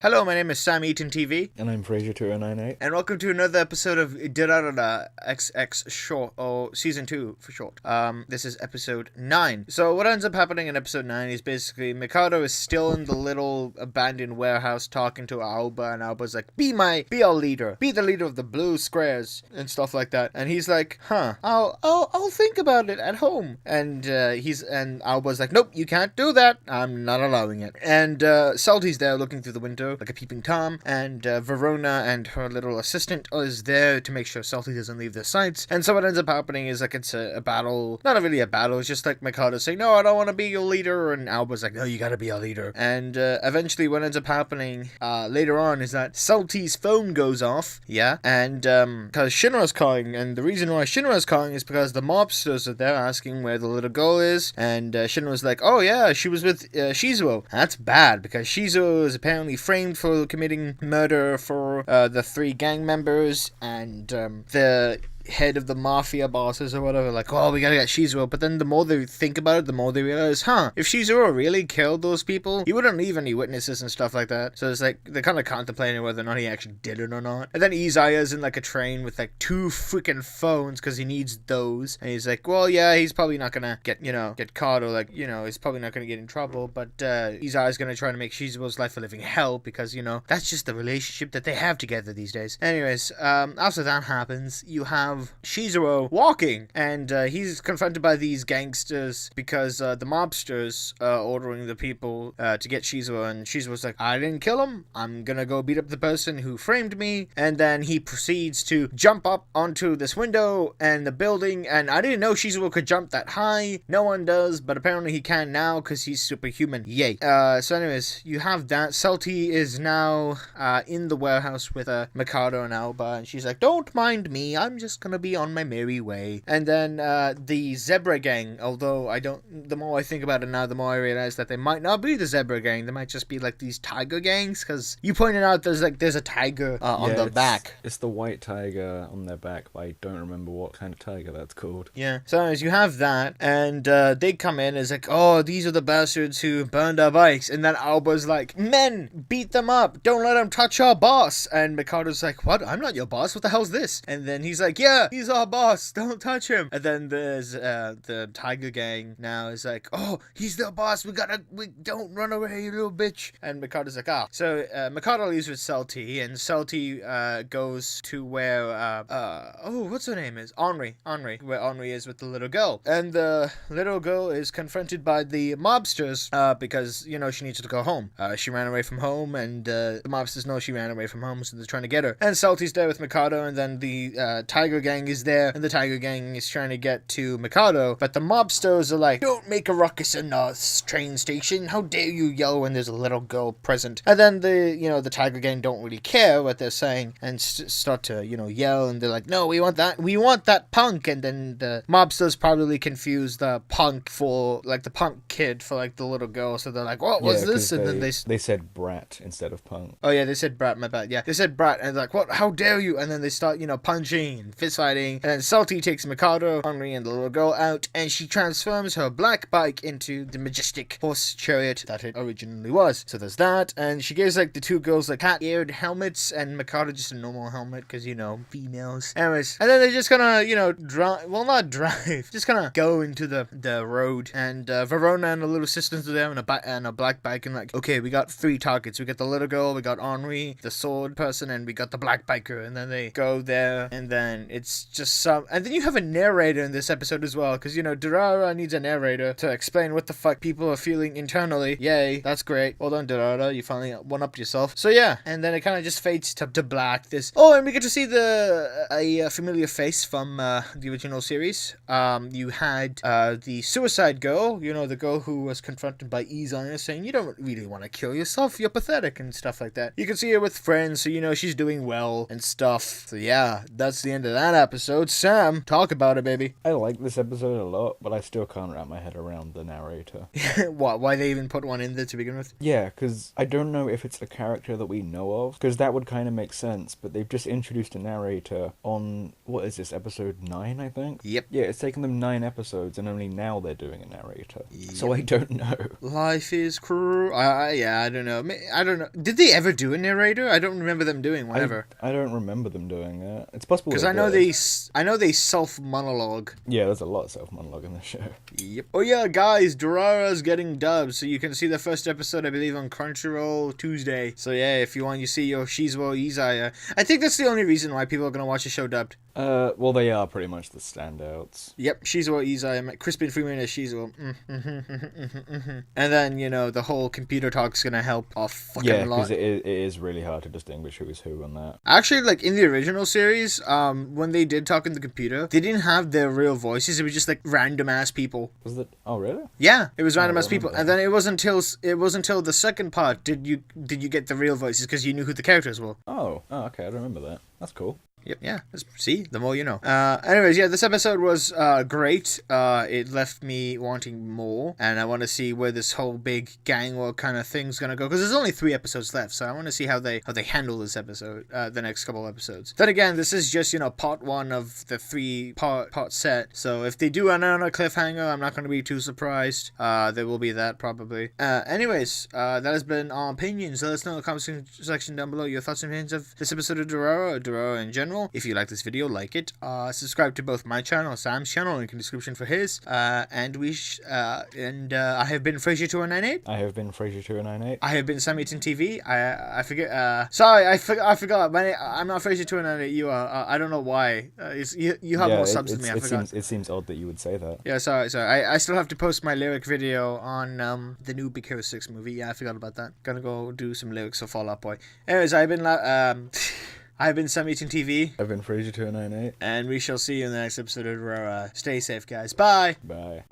Hello, my name is Sam Eaton TV. And I'm Fraser2098. And welcome to another episode of Durarara XX Short, or Season 2 for short. This is episode 9. So what ends up happening in episode 9 is basically Mikado is still in the little abandoned warehouse talking to Aoba, and Aoba's like, be our leader. Be the leader of the blue squares, and stuff like that. And he's like, I'll think about it at home. And Aoba's like, nope, you can't do that. I'm not allowing it. And Salty's there looking through the window like a peeping Tom, and Verona and her little assistant is there to make sure Salty doesn't leave their sights. And so what ends up happening is like it's a battle, not really a battle, it's just like Mikado saying, no, I don't want to be your leader, and Aoba's like, no, you gotta be our leader. And eventually what ends up happening later on is that Salty's phone goes off, and because Shinra's calling, and the reason why Shinra's calling is because the mobsters are there asking where the little girl is, and Shinra's like, oh yeah, she was with Shizuo. That's bad, because Shizuo is apparently framed for committing murder for the 3 gang members, and the head of the mafia bosses or whatever, like, oh, we gotta get Shizuo. But then the more they think about it, the more they realize, if Shizuo really killed those people, he wouldn't leave any witnesses and stuff like that. So it's like, they're kind of contemplating whether or not he actually did it or not. And then Izaya's in like a train with like 2 freaking phones, because he needs those. And he's like, well, yeah, he's probably not gonna get caught, or like, he's probably not gonna get in trouble, but Izaya's gonna try to make Shizuo's life a living hell, because, that's just the relationship that they have together these days. Anyways, after that happens, you have Shizuo walking, and he's confronted by these gangsters because the mobsters are ordering the people to get Shizuo, and Shizuo's like, I didn't kill him, I'm gonna go beat up the person who framed me. And then he proceeds to jump up onto this window and the building, and I didn't know Shizuo could jump that high. No one does, but apparently he can now because he's superhuman. Yay. So anyways, you have that. Salty is now in the warehouse with Mikado and Aoba, and she's like, don't mind me, I'm just gonna be on my merry way. And then the Zebra Gang, although the more I think about it now, the more I realize that they might not be the Zebra Gang, they might just be like these tiger gangs, because you pointed out there's a tiger on the back. It's the white tiger on their back, but I don't remember what kind of tiger that's called. Yeah, so as you have that, and they come in, it's like, oh, these are the bastards who burned our bikes. And then Aoba's like, men, beat them up, don't let them touch our boss. And Mikado's like, what, I'm not your boss, what the hell's this? And then he's like, yeah, he's our boss, don't touch him. And then there's the tiger gang now is like, oh, he's the boss, we don't run away, you little bitch. And Mikado's like, so Mikado leaves with Salty, and Salty goes to where what's her name is Henri, where Henri is with the little girl. And the little girl is confronted by the mobsters because she needs to go home. She ran away from home, and the mobsters know she ran away from home, so they're trying to get her. And Salty's there with Mikado, and then the tiger gang is there, and the tiger gang is trying to get to Mikado, but the mobsters are like, don't make a ruckus in the train station, how dare you yell when there's a little girl present. And then the tiger gang don't really care what they're saying, and start to yell, and they're like, no, we want that punk. And then the mobsters probably confuse the punk for like the punk kid for like the little girl, so they're like, what was this? And then they said brat instead of punk. Oh yeah, they said brat, my bad. Yeah, they said brat, and they're like, what, how dare you? And then they start punching and fist fighting, and then Salty takes Mikado, Henri, and the little girl out, and she transforms her black bike into the majestic horse chariot that it originally was. So there's that, and she gives like the 2 girls like cat-eared helmets, and Mikado just a normal helmet, because females. Anyways, and then they're just gonna not drive, just gonna go into the road, and Verona and the little sisters are there and a black bike, and like, okay, we got 3 targets, we got the little girl, we got Henri, the sword person, and we got the black biker. And then they go there, and then it's just and then you have a narrator in this episode as well, because Durarara needs a narrator to explain what the fuck people are feeling internally. Yay, that's great. Well done, Durarara, you finally one-upped yourself. So yeah, and then it kind of just fades to black. And we get to see a familiar face from the original series. You had the suicide girl, the girl who was confronted by Izaya saying, you don't really want to kill yourself, you're pathetic, and stuff like that. You can see her with friends, so she's doing well and stuff. So yeah, that's the end of that. that episode. Sam, talk about it, baby. I like this episode a lot, but I still can't wrap my head around the narrator. What? Why they even put one in there to begin with? Yeah, because I don't know if it's a character that we know of, because that would kind of make sense, but they've just introduced a narrator on, what is this, episode 9, I think? Yep. Yeah, it's taken them 9 episodes, and only now they're doing a narrator. Yep. So I don't know. Life is cruel. Yeah, I don't know. I don't know. Did they ever do a narrator? I don't remember them doing one ever. I don't remember them doing it. It's possible because I know they self-monologue. Yeah, there's a lot of self-monologue in the show. Yep. Oh yeah, guys, Durarara's getting dubbed, so you can see the first episode, I believe, on Crunchyroll Tuesday. So yeah, if you want, you see your Shizuo Izaya. I think that's the only reason why people are gonna watch the show dubbed. Well, they are pretty much the standouts. Yep, Shizuo Izaya, Crispin Freeman as Shizuo. And then, you know, the whole computer talk's gonna help a fucking lot. Yeah, because it is really hard to distinguish who is who on that. Actually, like, in the original series, when they did talk in the computer, they didn't have their real voices. It was just, like, random-ass people. Was that... Oh, really? Yeah, it was random-ass people. And then it wasn't until the second part did you get the real voices, because you knew who the characters were. Oh, okay, I remember that. That's cool. Yep, yeah. See, the more you know. Anyways, yeah, this episode was great. It left me wanting more, and I want to see where this whole big gang war kind of thing's gonna go, because there's only 3 episodes left, so I want to see how they handle this episode, the next couple episodes. Then again, this is just, you know, part 1 of the 3-part set, so if they do end on a cliffhanger, I'm not going to be too surprised. There will be that, probably. Anyways, that has been our opinions. Let us know in the comment section down below your thoughts and opinions of this episode of Durarara, or Durarara in general. If you like this video, like it. Subscribe to both my channel and Sam's channel, link in the description for his. I have been Fraser2098. I have been Fraser298. I have been Sam Eaton TV. I forget. Sorry, I forgot. I'm not Fraser298. You are. I don't know why. You have more subs than me. I forgot. It seems odd that you would say that. Yeah, sorry. I still have to post my lyric video on the new Big Hero 6 movie. Yeah, I forgot about that. Gonna go do some lyrics for Fall Out Boy. Anyways, I've been Sam Eaton TV. I've been Fraser298. And we shall see you in the next episode of Durarara. Stay safe, guys. Bye. Bye.